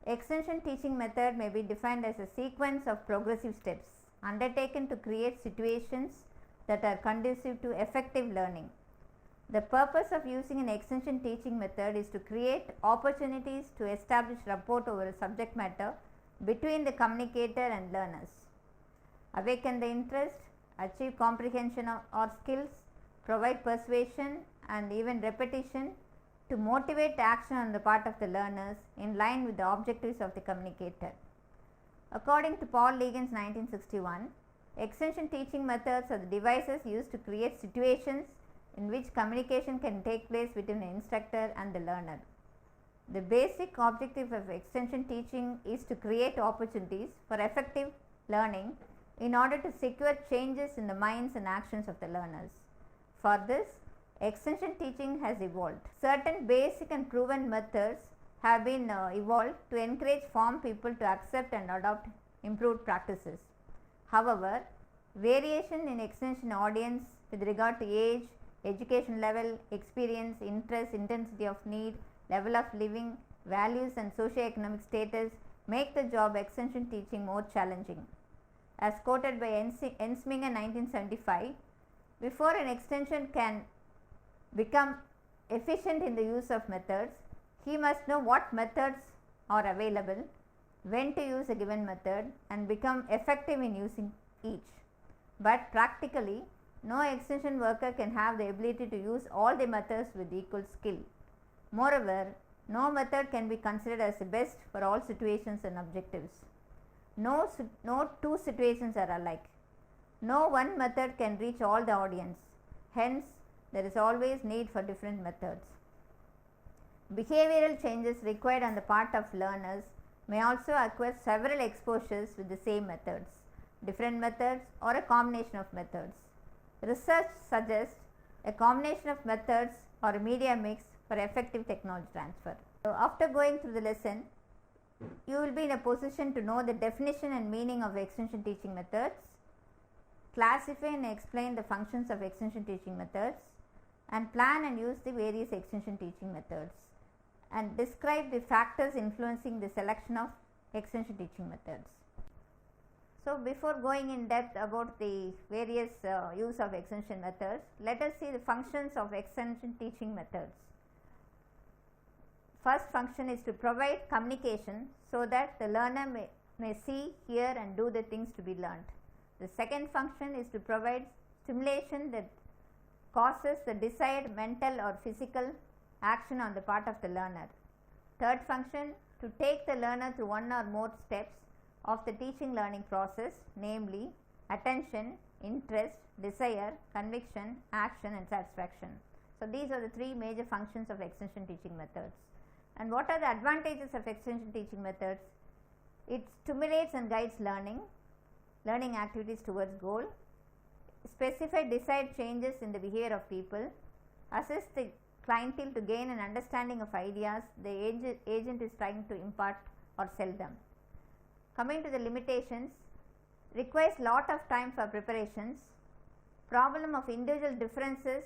Extension teaching method may be defined as a sequence of progressive steps undertaken to create situations that are conducive to effective learning. The purpose of using an extension teaching method is to create opportunities to establish rapport over a subject matter between the communicator and learners, awaken the interest, achieve comprehension or skills, provide persuasion and even repetition to motivate action on the part of the learners in line with the objectives of the communicator. According to Paul Legan's 1961, extension teaching methods are the devices used to create situations in which communication can take place between the instructor and the learner. The basic objective of extension teaching is to create opportunities for effective learning in order to secure changes in the minds and actions of the learners. For this, extension teaching has evolved. Certain basic and proven methods have been evolved to encourage farm people to accept and adopt improved practices. However, variation in extension audience with regard to age, education level, experience, interest, intensity of need, level of living, values and socio-economic status make the job extension teaching more challenging. As quoted by Ensminger 1975, before an extension can become efficient in the use of methods, he must know what methods are available, when to use a given method and become effective in using each. But practically, no extension worker can have the ability to use all the methods with equal skill. Moreover, no method can be considered as the best for all situations and objectives. No two situations are alike. No one method can reach all the audience. Hence, there is always need for different methods. Behavioral changes required on the part of learners may also occur several exposures with the same methods, different methods or a combination of methods. Research suggests a combination of methods or a media mix for effective technology transfer. So, after going through the lesson, you will be in a position to know the definition and meaning of extension teaching methods, classify and explain the functions of extension teaching methods, and plan and use the various extension teaching methods, and describe the factors influencing the selection of extension teaching methods. So, before going in depth about the various use of extension methods, let us see the functions of extension teaching methods. First function is to provide communication so that the learner may see, hear and do the things to be learnt. The second function is to provide stimulation that causes the desired mental or physical action on the part of the learner. Third function, to take the learner through one or more steps of the teaching learning process, namely attention, interest, desire, conviction, action and satisfaction. So, these are the three major functions of extension teaching methods. And what are the advantages of extension teaching methods? It stimulates and guides learning activities towards goal, specify desired changes in the behavior of people, assist the clientele to gain an understanding of ideas the agent is trying to impart or sell them. Coming to the limitations, requires lot of time for preparations, problem of individual differences,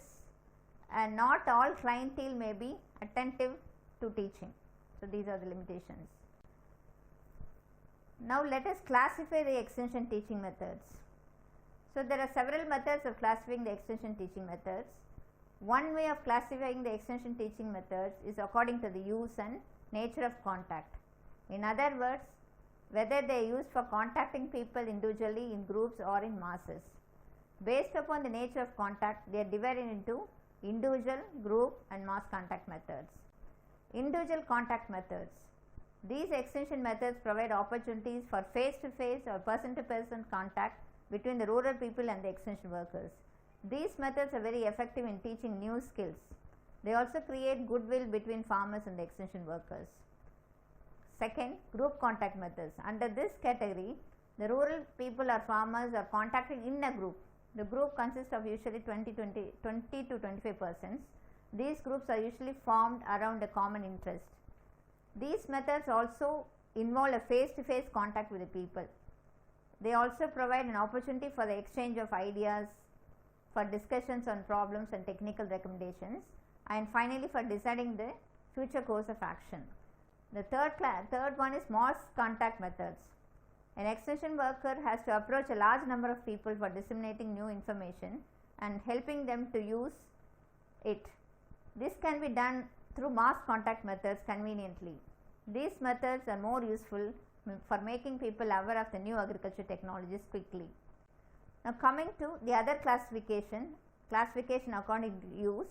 and not all clientele may be attentive to teaching. So, these are the limitations. Now, let us classify the extension teaching methods. So, there are several methods of classifying the extension teaching methods. One way of classifying the extension teaching methods is according to the use and nature of contact. In other words, whether they are used for contacting people individually, in groups or in masses. Based upon the nature of contact, they are divided into individual, group and mass contact methods. Individual contact methods. These extension methods provide opportunities for face-to-face or person-to-person contact between the rural people and the extension workers. These methods are very effective in teaching new skills. They also create goodwill between farmers and the extension workers. Second, group contact methods. Under this category, the rural people or farmers are contacted in a group. The group consists of usually 20 to 25 persons. These groups are usually formed around a common interest. These methods also involve a face-to-face contact with the people. They also provide an opportunity for the exchange of ideas, for discussions on problems and technical recommendations, and finally for deciding the future course of action. The third one is mass contact methods. An extension worker has to approach a large number of people for disseminating new information and helping them to use it. This can be done through mass contact methods conveniently. These methods are more useful for making people aware of the new agriculture technologies quickly. Now coming to the other classification according to use.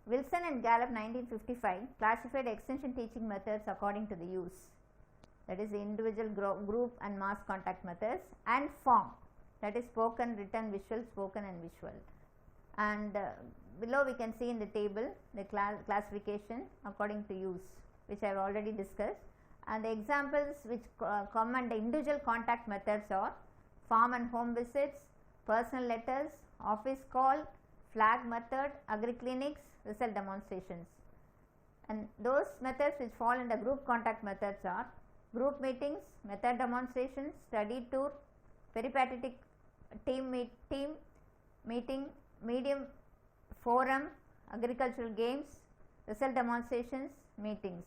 Wilson and Gallup 1955 classified extension teaching methods according to the use, that is the individual, group and mass contact methods, and form, that is spoken, written, visual, spoken and visual. And below we can see in the table the classification according to use, which I have already discussed, and the examples which come under individual contact methods are farm and home visits, personal letters, office call, flag method, agri-clinics, result demonstrations. And those methods which fall under group contact methods are group meetings, method demonstrations, study tour, peripatetic team meeting, medium forum, agricultural games, result demonstrations, meetings.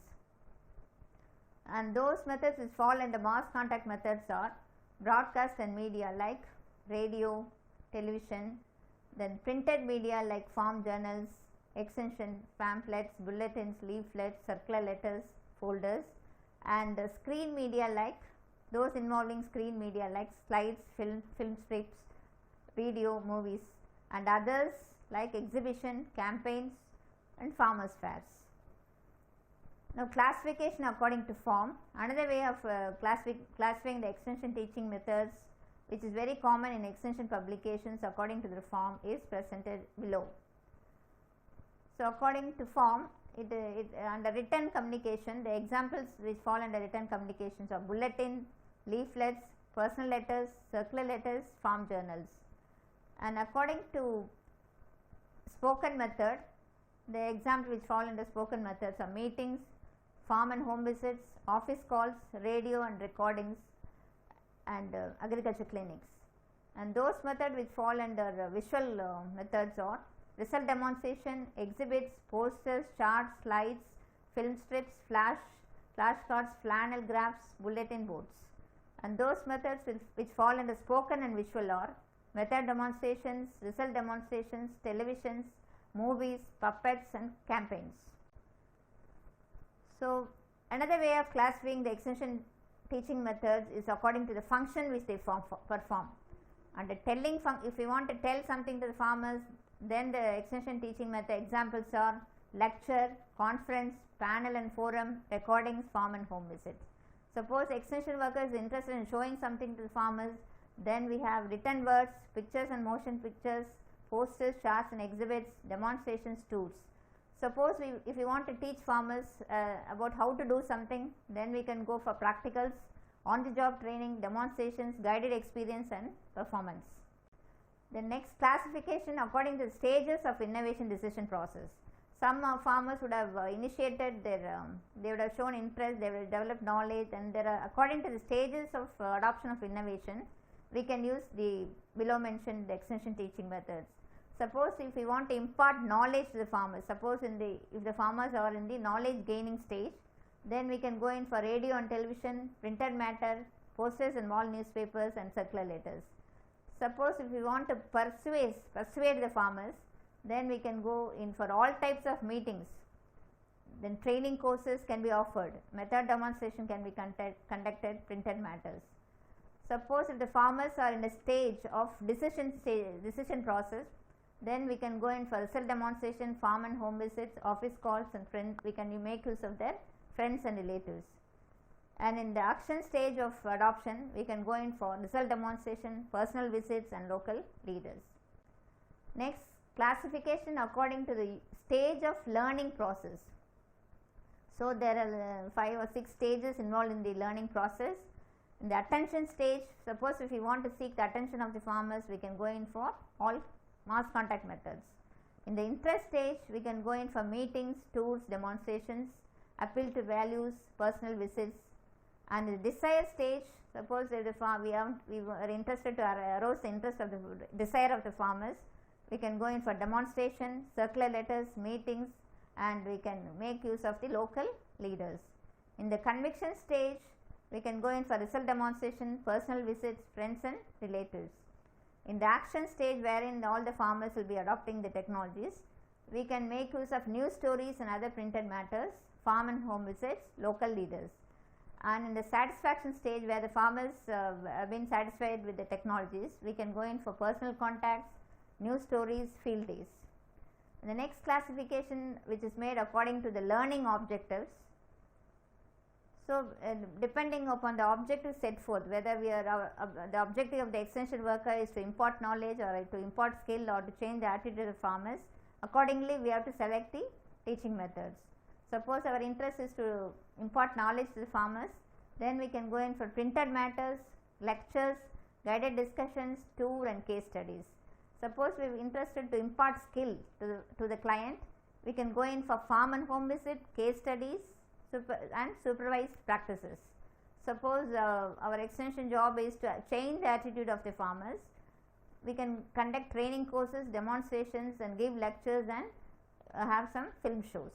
And those methods which fall under mass contact methods are broadcast and media like radio, television, then printed media like farm journals, extension pamphlets, bulletins, leaflets, circular letters, folders, and screen media like those involving screen media like slides, film strips, video, movies, and others like exhibition, campaigns and farmers fairs. Now classification according to form. Another way of classifying the extension teaching methods, which is very common in extension publications according to the form, is presented below. So according to form, under written communication, the examples which fall under written communications are bulletin, leaflets, personal letters, circular letters, farm journals. And according to spoken method, the examples which fall under spoken methods are meetings, farm and home visits, office calls, radio and recordings, and agriculture clinics. And those methods which fall under visual methods are result demonstration, exhibits, posters, charts, slides, film strips, flashcards, flannel graphs, bulletin boards. And those methods which fall under spoken and visual are method demonstrations, result demonstrations, televisions, movies, puppets and campaigns. So another way of classifying the extension teaching methods is according to the function which they perform. Under telling, if you want to tell something to the farmers, then the extension teaching method examples are lecture, conference, panel and forum, recordings, farm and home visits. Suppose extension worker is interested in showing something to the farmers, then we have written words, pictures and motion pictures, posters, charts and exhibits, demonstrations, tours. Suppose if we want to teach farmers about how to do something, then we can go for practicals, on the job training, demonstrations, guided experience and performance. The next classification according to the stages of innovation decision process. Some farmers would have initiated their, they would have shown interest, they will develop knowledge, and there are, according to the stages of adoption of innovation, we can use the below mentioned extension teaching methods. Suppose if we want to impart knowledge to the farmers, suppose if the farmers are in the knowledge gaining stage, then we can go in for radio and television, printed matter, posters and wall newspapers and circular letters. Suppose if we want to persuade the farmers, then we can go in for all types of meetings. Then training courses can be offered, method demonstration can be conducted, printed matters. Suppose if the farmers are in a stage of decision process, then we can go in for result demonstration, farm and home visits, office calls and we can make use of their friends and relatives. And in the action stage of adoption, we can go in for result demonstration, personal visits and local leaders. Next, classification according to the stage of learning process. So there are 5 or 6 stages involved in the learning process. In the attention stage, suppose if we want to seek the attention of the farmers, we can go in for all mass contact methods. In the interest stage, we can go in for meetings, tours, demonstrations, appeal to values, personal visits. And in the desire stage, suppose if we are interested to arouse the interest of the desire of the farmers, we can go in for demonstration, circular letters, meetings, and we can make use of the local leaders. In the conviction stage, we can go in for result demonstration, personal visits, friends and relatives. In the action stage, wherein all the farmers will be adopting the technologies, we can make use of news stories and other printed matters, farm and home visits, local leaders. And in the satisfaction stage, where the farmers have been satisfied with the technologies, we can go in for personal contacts, news stories, field days. And the next classification, which is made according to the learning objectives. So, depending upon the objective set forth, whether we are the objective of the extension worker is to impart knowledge or to impart skill or to change the attitude of farmers, accordingly we have to select the teaching methods. Suppose our interest is to impart knowledge to the farmers, then we can go in for printed matters, lectures, guided discussions, tour and case studies. Suppose we are interested to impart skill to the client, we can go in for farm and home visit, case studies and supervised practices. Suppose our extension job is to change the attitude of the farmers, we can conduct training courses, demonstrations and give lectures and have some film shows.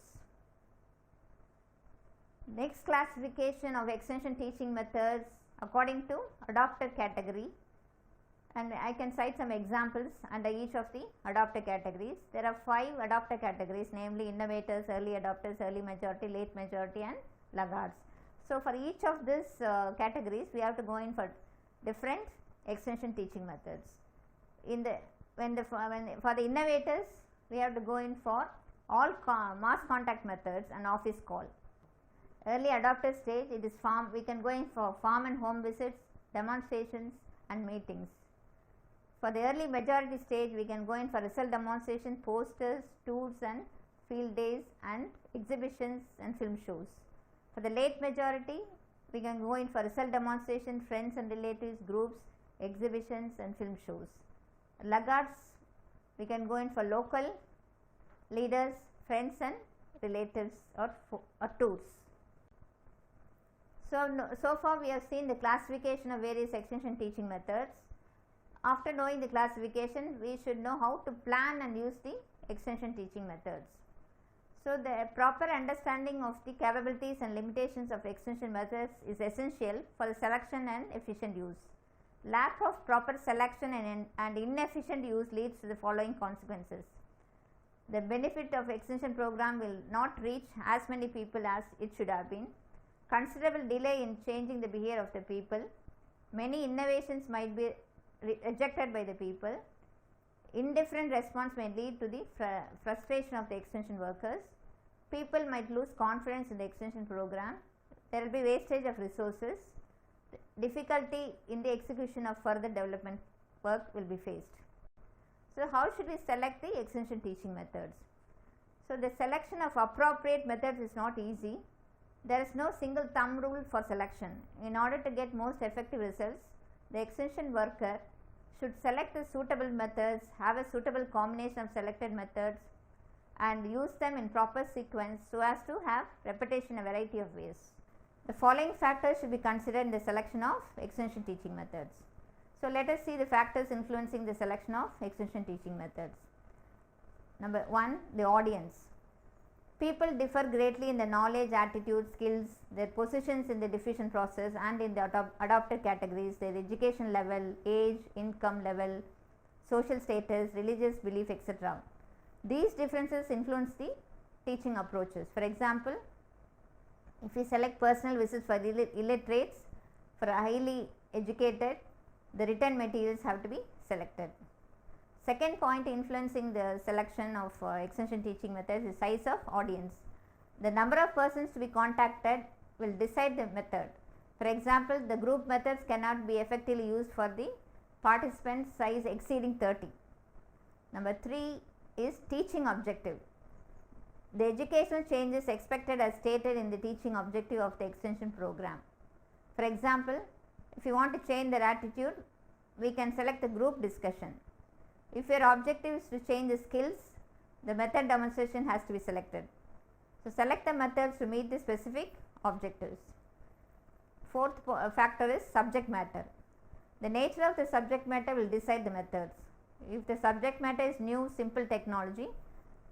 Next classification of extension teaching methods according to adopter category, and I can cite some examples under each of the adopter categories. There are 5 adopter categories, namely innovators, early adopters, early majority, late majority and laggards. So, for each of these categories we have to go in for different extension teaching methods. For the innovators, we have to go in for all mass contact methods and office call. Early adopter stage, it is we can go in for farm and home visits, demonstrations and meetings. For the early majority stage, we can go in for result demonstration, posters, tours and field days and exhibitions and film shows. For the late majority, we can go in for result demonstration, friends and relatives, groups, exhibitions and film shows. Laggards, we can go in for local leaders, friends and relatives or tours. So far we have seen the classification of various extension teaching methods. After knowing the classification, we should know how to plan and use the extension teaching methods. So, the proper understanding of the capabilities and limitations of extension methods is essential for the selection and efficient use. Lack of proper selection and inefficient use leads to the following consequences. The benefit of extension program will not reach as many people as it should have been. Considerable delay in changing the behavior of the people. Many innovations might be rejected by the people. Indifferent response may lead to the frustration of the extension workers. People might lose confidence in the extension program. There will be wastage of resources. Difficulty in the execution of further development work will be faced. So, how should we select the extension teaching methods? So, the selection of appropriate methods is not easy. There is no single thumb rule for selection. In order to get most effective results, the extension worker should select the suitable methods, have a suitable combination of selected methods and use them in proper sequence so as to have repetition in a variety of ways. The following factors should be considered in the selection of extension teaching methods. So, let us see the factors influencing the selection of extension teaching methods. Number 1, the audience. People differ greatly in the knowledge, attitude, skills, their positions in the diffusion process and in the adopter categories, their education level, age, income level, social status, religious belief, etc. These differences influence the teaching approaches. For example, if we select personal visits for illiterates, for highly educated, the written materials have to be selected. Second point influencing the selection of extension teaching methods is size of audience. The number of persons to be contacted will decide the method. For example, the group methods cannot be effectively used for the participant size exceeding 30. Number 3 is teaching objective. The educational changes expected as stated in the teaching objective of the extension program. For example, if you want to change their attitude, we can select the group discussion. If your objective is to change the skills, the method demonstration has to be selected. So, select the methods to meet the specific objectives. Fourth factor is subject matter. The nature of the subject matter will decide the methods. If the subject matter is new, simple technology,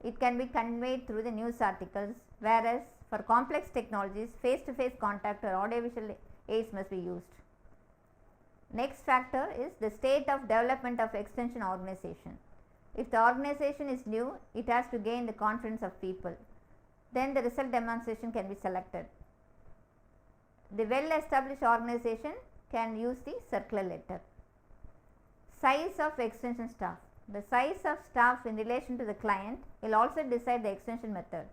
it can be conveyed through the news articles, whereas for complex technologies, face-to-face contact or audiovisual aids must be used. Next factor is the state of development of extension organization. If the organization is new, it has to gain the confidence of people. Then the result demonstration can be selected. The well-established organization can use the circular letter. Size of extension staff. The size of staff in relation to the client will also decide the extension method.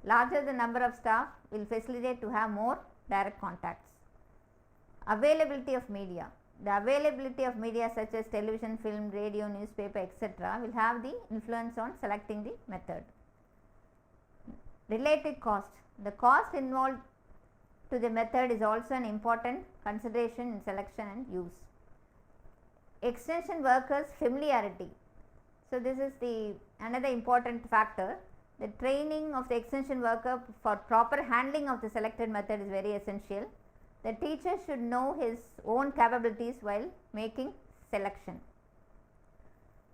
Larger the number of staff will facilitate to have more direct contacts. Availability of media. The availability of media such as television, film, radio, newspaper, etc. will have the influence on selecting the method. Related cost. The cost involved to the method is also an important consideration in selection and use. Extension workers' familiarity. So this is another important factor. The training of the extension worker for proper handling of the selected method is very essential. The teacher should know his own capabilities while making selection.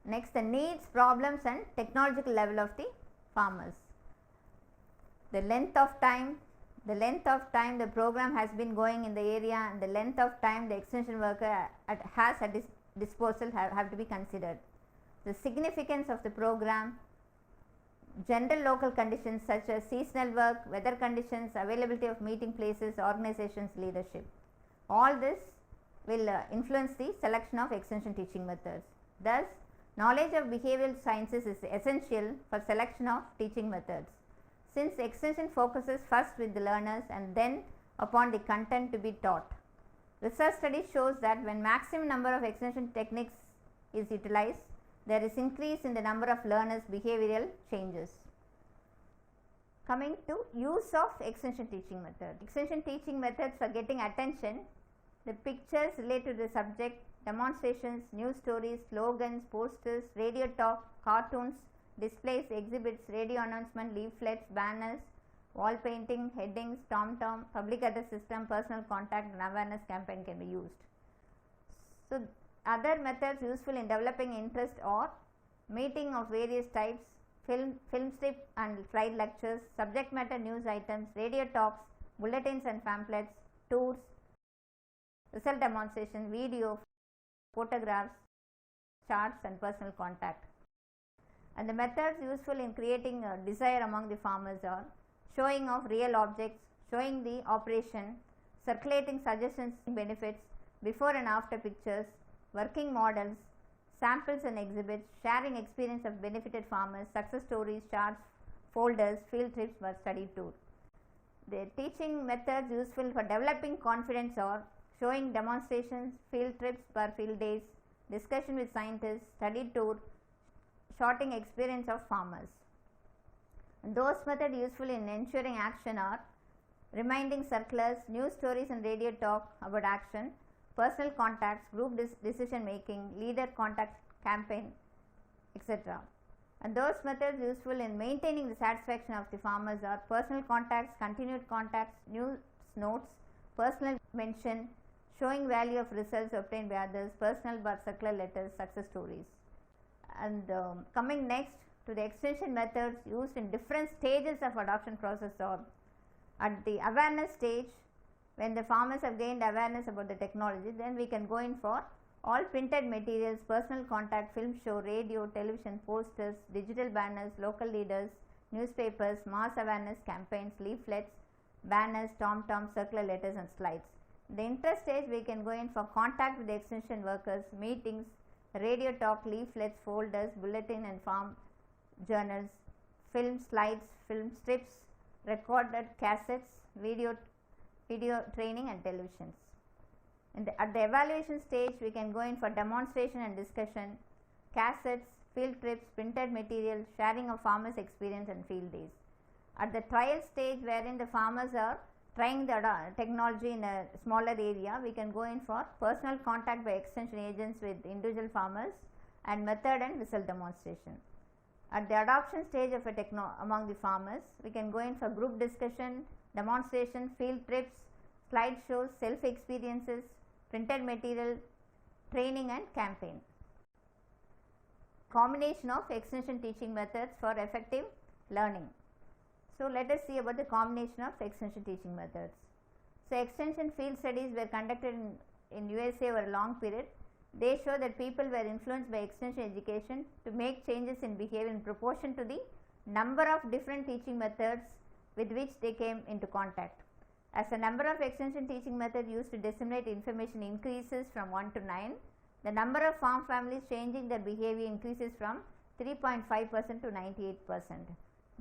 Next, the needs, problems and technological level of the farmers. The length of time the program has been going in the area and the length of time the extension worker has at his disposal have to be considered. The significance of the program, general local conditions such as seasonal work, weather conditions, availability of meeting places, organizations, leadership. All this will influence the selection of extension teaching methods. Thus, knowledge of behavioral sciences is essential for selection of teaching methods. Since extension focuses first with the learners and then upon the content to be taught. Research study shows that when maximum number of extension techniques is utilized, there is increase in the number of learners' behavioral changes. Coming to use of extension teaching method. Extension teaching methods for getting attention, the pictures related to the subject, demonstrations, news stories, slogans, posters, radio talk, cartoons, displays, exhibits, radio announcement, leaflets, banners, wall painting, headings, tom-tom, public address system, personal contact and awareness campaign can be used. So, other methods useful in developing interest are meeting of various types, film strip and slide lectures, subject matter news items, radio talks, bulletins and pamphlets, tours, result demonstration, video, photographs, charts and personal contact. And the methods useful in creating a desire among the farmers are showing of real objects, showing the operation, circulating suggestions and benefits, before and after pictures, working models, samples and exhibits, sharing experience of benefited farmers, success stories, charts, folders, field trips or study tour. The teaching methods useful for developing confidence are showing demonstrations, field trips per field days, discussion with scientists, study tour, shorting experience of farmers. And those methods useful in ensuring action are reminding circulars, news stories and radio talk about action, personal contacts, group decision making, leader contact campaign, etc. And those methods useful in maintaining the satisfaction of the farmers are personal contacts, continued contacts, news notes, personal mention, showing value of results obtained by others, personal but circular letters, success stories. And coming next to the extension methods used in different stages of adoption process are at the awareness stage. When the farmers have gained awareness about the technology, then we can go in for all printed materials, personal contact, film show, radio, television, posters, digital banners, local leaders, newspapers, mass awareness campaigns, leaflets, banners, tom-tom, circular letters and slides. The interest stage we can go in for contact with the extension workers, meetings, radio talk, leaflets, folders, bulletin and farm journals, film slides, film strips, recorded cassettes, video training and televisions. At the evaluation stage we can go in for demonstration and discussion, cassettes, field trips, printed material, sharing of farmers' experience and field days. At the trial stage wherein the farmers are trying the technology in a smaller area, we can go in for personal contact by extension agents with individual farmers and method and result demonstration. At the adoption stage of a among the farmers, we can go in for group discussion, demonstration, field trips, slide shows, self experiences, printed material, training and campaign. combination of extension teaching methods for effective learning. So let us see about the combination of extension teaching methods. So extension field studies were conducted in USA over a long period. They show that people were influenced by extension education to make changes in behavior in proportion to the number of different teaching methods with which they came into contact. As the number of extension teaching methods used to disseminate information increases from 1 to 9, the number of farm families changing their behavior increases from 3.5% to 98%.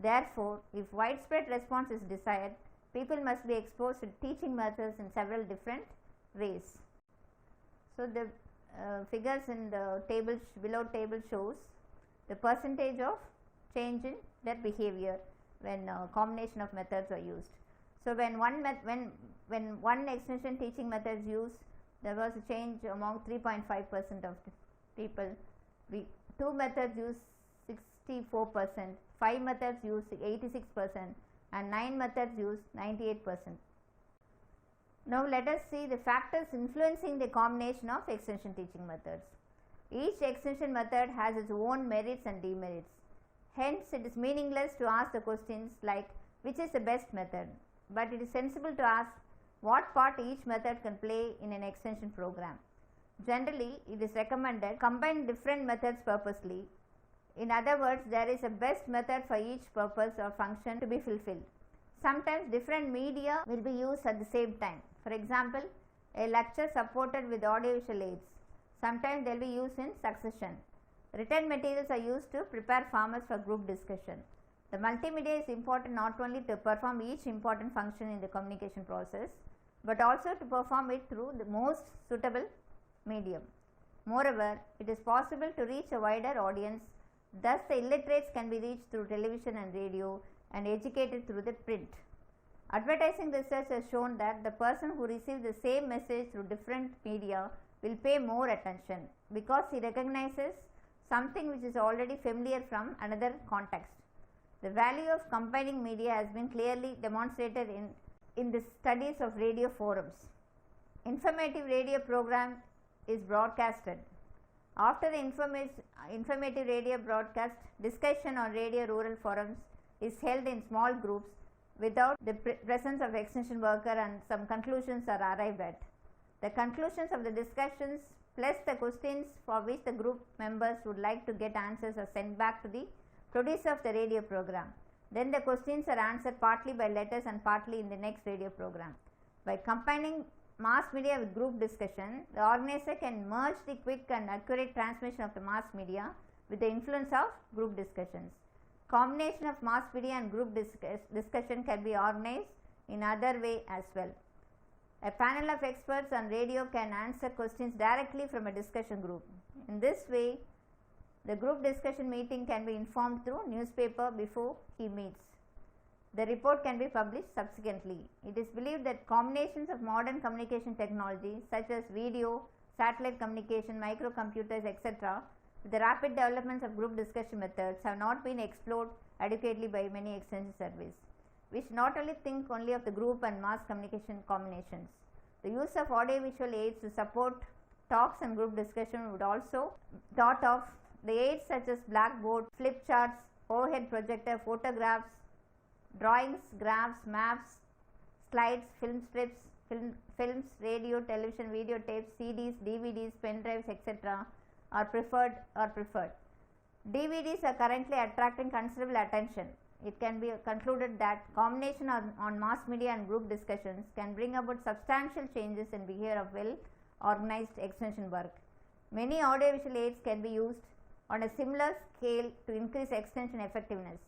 Therefore, if widespread response is desired, people must be exposed to teaching methods in several different ways. So, the figures in the table below table shows the percentage of change in their behavior when a combination of methods are used. So, when one extension teaching method is used, there was a change among 3.5% of the people. Two methods used 64%, 5 methods used 86%, and 9 methods used 98%. Now let us see the factors influencing the combination of extension teaching methods. Each extension method has its own merits and demerits. Hence, it is meaningless to ask the questions like which is the best method, but it is sensible to ask what part each method can play in an extension program. Generally, it is recommended to combine different methods purposely. In other words, there is a best method for each purpose or function to be fulfilled. Sometimes different media will be used at the same time. For example, a lecture supported with audiovisual aids. Sometimes they will be used in succession. Written materials are used to prepare farmers for group discussion. The multimedia is important not only to perform each important function in the communication process, but also to perform it through the most suitable medium. Moreover, it is possible to reach a wider audience. Thus, the illiterates can be reached through television and radio and educated through the print. Advertising research has shown that the person who receives the same message through different media will pay more attention because he recognizes something which is already familiar from another context. The value of combining media has been clearly demonstrated in the studies of radio forums. Informative radio program is broadcasted. After the informative radio broadcast, discussion on radio rural forums is held in small groups without the presence of extension worker, and some conclusions are arrived at. The conclusions of the discussions plus the questions for which the group members would like to get answers are sent back to the producer of the radio program. Then the questions are answered partly by letters and partly in the next radio program. By combining mass media with group discussion, the organizer can merge the quick and accurate transmission of the mass media with the influence of group discussions. Combination of mass media and group discussion can be organized in other way as well. A panel of experts on radio can answer questions directly from a discussion group. In this way, the group discussion meeting can be informed through newspaper before he meets. The report can be published subsequently. It is believed that combinations of modern communication technology such as video, satellite communication, microcomputers, etc., with the rapid developments of group discussion methods have not been explored adequately by many extension surveys. We should not only think only of the group and mass communication combinations. The use of audiovisual aids to support talks and group discussion would also thought of. The aids such as blackboard, flip charts, overhead projector, photographs, drawings, graphs, maps, slides, film strips, films, radio, television, videotapes, CDs, DVDs, pen drives, etc. are preferred. DVDs are currently attracting considerable attention. It can be concluded that combination on mass media and group discussions can bring about substantial changes in behavior of well-organized extension work. Many audiovisual aids can be used on a similar scale to increase extension effectiveness.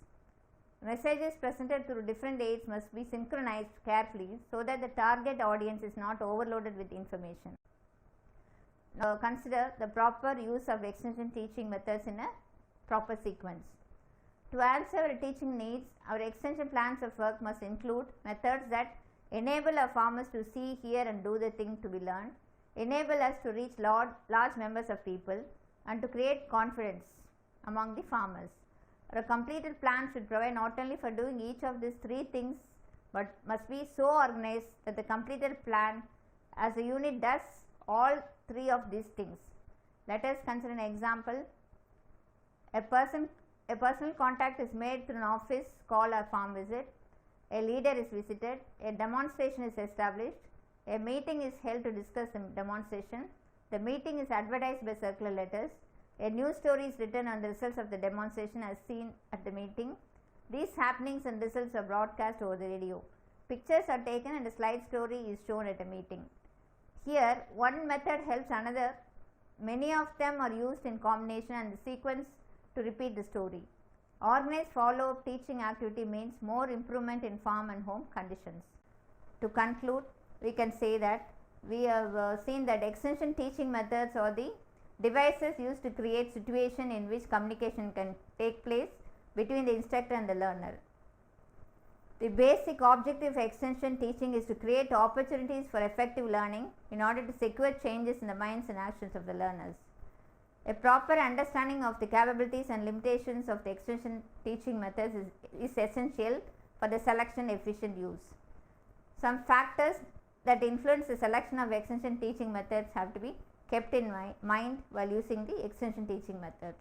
Messages presented through different aids must be synchronized carefully so that the target audience is not overloaded with information. Now consider the proper use of extension teaching methods in a proper sequence. To answer our teaching needs, our extension plans of work must include methods that enable our farmers to see, hear and do the thing to be learned, enable us to reach large numbers of people, and to create confidence among the farmers. Our completed plan should provide not only for doing each of these three things, but must be so organized that the completed plan as a unit does all three of these things. Let us consider an example. A personal contact is made through an office call or farm visit. A leader is visited. A demonstration is established. A meeting is held to discuss the demonstration. The meeting is advertised by circular letters. A news story is written on the results of the demonstration as seen at the meeting. These happenings and results are broadcast over the radio. Pictures are taken and a slide story is shown at a meeting. Here, one method helps another. Many of them are used in combination and the sequence to repeat the story. Organized follow-up teaching activity means more improvement in farm and home conditions. To conclude, we can say that we have seen that extension teaching methods are the devices used to create situation in which communication can take place between the instructor and the learner. The basic objective of extension teaching is to create opportunities for effective learning in order to secure changes in the minds and actions of the learners. A proper understanding of the capabilities and limitations of the extension teaching methods is essential for the selection efficient use. Some factors that influence the selection of extension teaching methods have to be kept in mind while using the extension teaching methods.